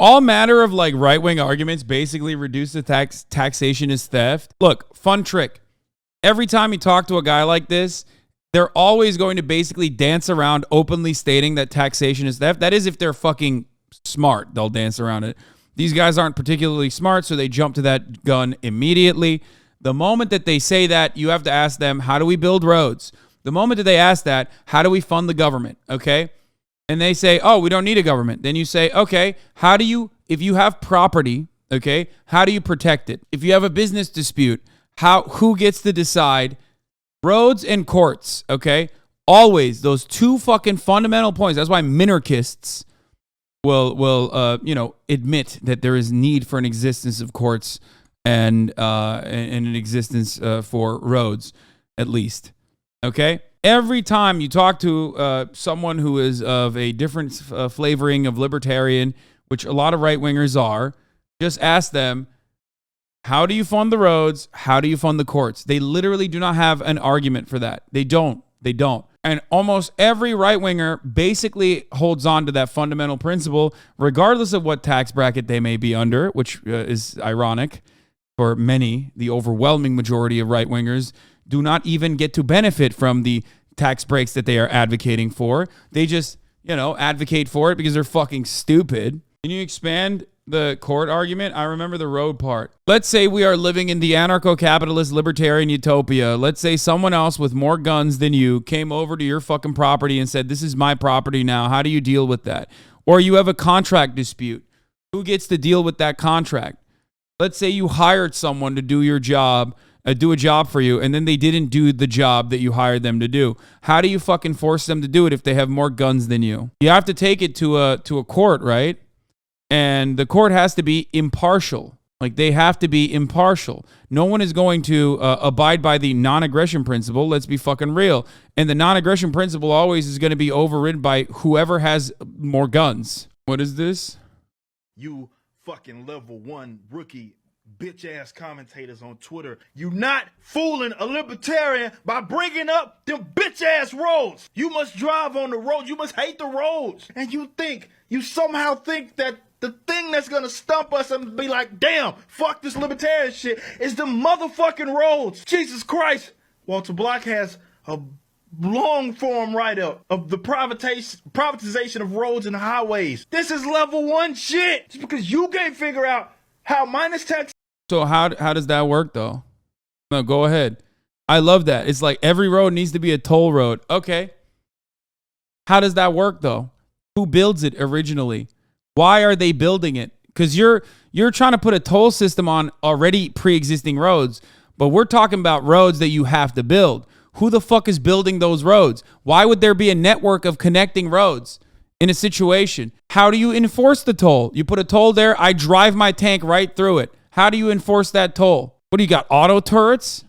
All matter of like right-wing arguments basically reduce the taxation as theft. Look, fun trick. Every time you talk to a guy like this, they're always going to basically dance around openly stating that taxation is theft. That is if they're fucking smart. They'll dance around it. These guys aren't particularly smart, so they jump to that gun immediately. The moment that they say that, you have to ask them, how do we build roads? The moment that they ask that, how do we fund the government? Okay? And they say, oh, we don't need a government. Then you say, okay, how do you, if you have property, okay, how do you protect it? If you have a business dispute, who gets to decide? Roads and courts, okay? Always those two fucking fundamental points. That's why minarchists will admit that there is need for an existence of courts and an existence for roads, at least, okay? Every time you talk to someone who is of a different flavoring of libertarian, which a lot of right-wingers are, just ask them, how do you fund the roads? How do you fund the courts? They literally do not have an argument for that. They don't. And almost every right-winger basically holds on to that fundamental principle, regardless of what tax bracket they may be under, which is ironic for many. The overwhelming majority of right-wingers do not even get to benefit from the tax breaks that they are advocating for. They just, advocate for it because they're fucking stupid. Can you expand the court argument? I remember the road part. Let's say we are living in the anarcho-capitalist libertarian utopia. Let's say someone else with more guns than you came over to your fucking property and said, this is my property now. How do you deal with that? Or you have a contract dispute. Who gets to deal with that contract? Let's say you hired someone to do your job, do a job for you, and then they didn't do the job that you hired them to do. How do you fucking force them to do it if they have more guns than you? You have to take it to a court, right? And the court has to be impartial. Like, they have to be impartial. No one is going to abide by the non-aggression principle. Let's be fucking real. And the non-aggression principle always is going to be overridden by whoever has more guns. What is this? You fucking level 1 rookie bitch-ass commentators on Twitter. You not fooling a libertarian by bringing up them bitch-ass roads. You must drive on the roads. You must hate the roads. And you somehow think that the thing that's gonna stump us and be like, damn, fuck this libertarian shit, is the motherfucking roads. Jesus Christ. Walter Block has a long form write-up of the privatization of roads and highways. This is level 1 shit. Just because you can't figure out how minus tax. So how does that work though? No, go ahead. I love that. It's like every road needs to be a toll road. Okay. How does that work though? Who builds it originally? Why are they building it? Because you're trying to put a toll system on already pre-existing roads, but we're talking about roads that you have to build. Who the fuck is building those roads? Why would there be a network of connecting roads in a situation? How do you enforce the toll? You put a toll there, I drive my tank right through it. How do you enforce that toll? What do you got, auto turrets?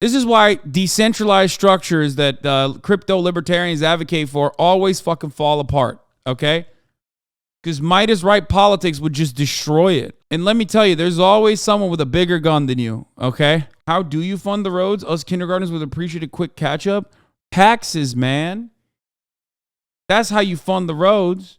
This is why decentralized structures that crypto libertarians advocate for always fucking fall apart, okay? Because might is right politics would just destroy it. And let me tell you, there's always someone with a bigger gun than you, okay? How do you fund the roads? Us kindergartners would appreciate a quick catch-up. Taxes, man. That's how you fund the roads.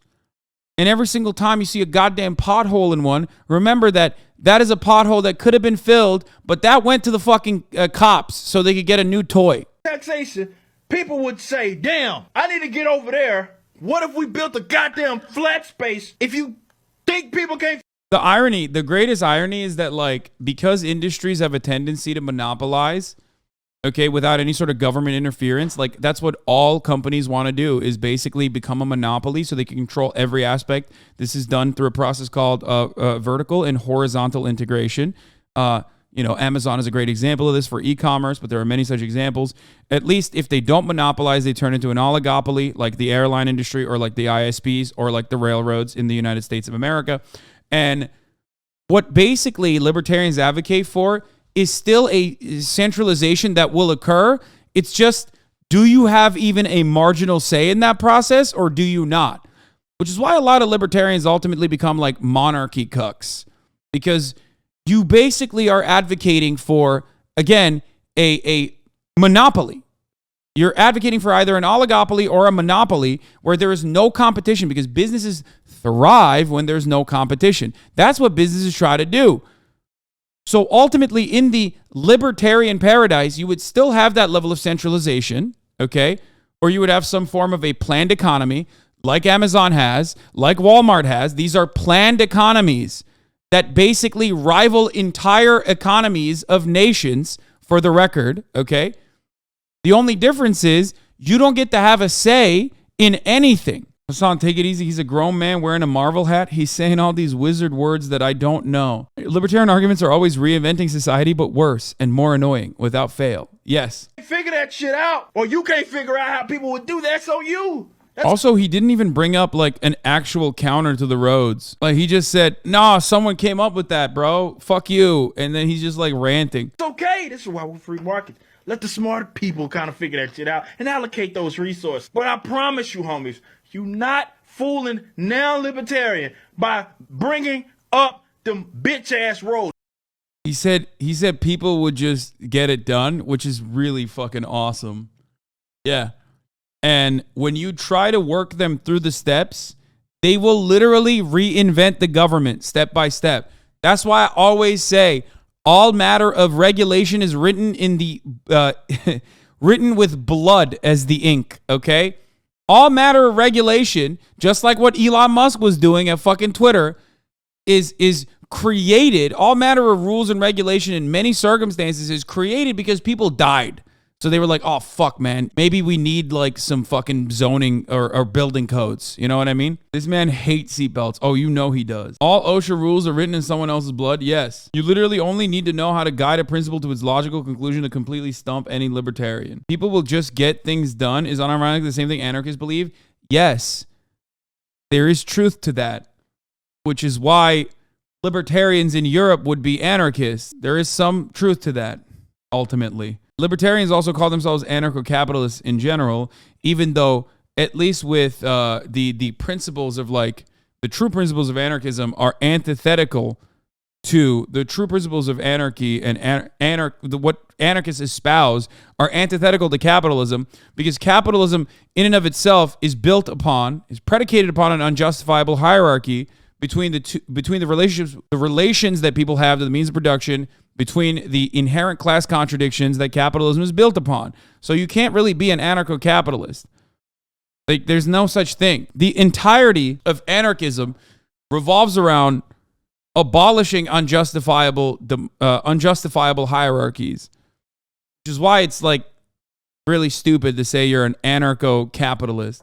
And every single time you see a goddamn pothole in one, remember that is a pothole that could have been filled, but that went to the fucking cops so they could get a new toy. Taxation, people would say, damn, I need to get over there. What if we built a goddamn flat space? If you think people can't... The greatest irony is that, like, because industries have a tendency to monopolize, okay, without any sort of government interference, like, that's what all companies want to do, is basically become a monopoly so they can control every aspect. This is done through a process called vertical and horizontal integration. Amazon is a great example of this for e-commerce, but there are many such examples. At least if they don't monopolize, they turn into an oligopoly, like the airline industry or like the ISPs or like the railroads in the United States of America. And what basically libertarians advocate for is still a centralization that will occur. It's just, do you have even a marginal say in that process or do you not? Which is why a lot of libertarians ultimately become like monarchy cucks, because you basically are advocating for, again, a monopoly. You're advocating for either an oligopoly or a monopoly where there is no competition, because businesses thrive when there's no competition. That's what businesses try to do. So ultimately, in the libertarian paradise, you would still have that level of centralization, okay? Or you would have some form of a planned economy like Amazon has, like Walmart has. These are planned economies that basically rival entire economies of nations, for the record, okay? The only difference is you don't get to have a say in anything. Hasan, take it easy. He's a grown man wearing a Marvel hat. He's saying all these wizard words that I don't know. Libertarian arguments are always reinventing society, but worse and more annoying without fail. Yes. Figure that shit out. Or you can't figure out how people would do that, so you. Also, he didn't even bring up like an actual counter to the roads. Like he just said, nah, someone came up with that, bro. Fuck you. And then he's just like ranting. It's okay. This is why we're free market. Let the smart people kind of figure that shit out and allocate those resources. But I promise you, homies, you not fooling now libertarian by bringing up them bitch ass roads. He said people would just get it done, which is really fucking awesome. Yeah. And when you try to work them through the steps, they will literally reinvent the government step by step. That's why I always say all matter of regulation is written in the written with blood as the ink, okay? All matter of regulation, just like what Elon Musk was doing at fucking Twitter, is created. All matter of rules and regulation in many circumstances is created because people died. So they were like, oh, fuck, man. Maybe we need like some fucking zoning or building codes. You know what I mean? This man hates seatbelts. Oh, you know he does. All OSHA rules are written in someone else's blood? Yes. You literally only need to know how to guide a principle to its logical conclusion to completely stump any libertarian. People will just get things done. Is unironically the same thing anarchists believe? Yes. There is truth to that, which is why libertarians in Europe would be anarchists. There is some truth to that, ultimately. Libertarians also call themselves anarcho-capitalists in general, even though, at least with the principles of like the true principles of anarchism are antithetical to the true principles of anarchy, and what anarchists espouse are antithetical to capitalism, because capitalism in and of itself is predicated upon an unjustifiable hierarchy between the relations that people have to the means of production, between the inherent class contradictions that capitalism is built upon. So you can't really be an anarcho-capitalist. Like, there's no such thing. The entirety of anarchism revolves around abolishing unjustifiable hierarchies, which is why it's like really stupid to say you're an anarcho-capitalist.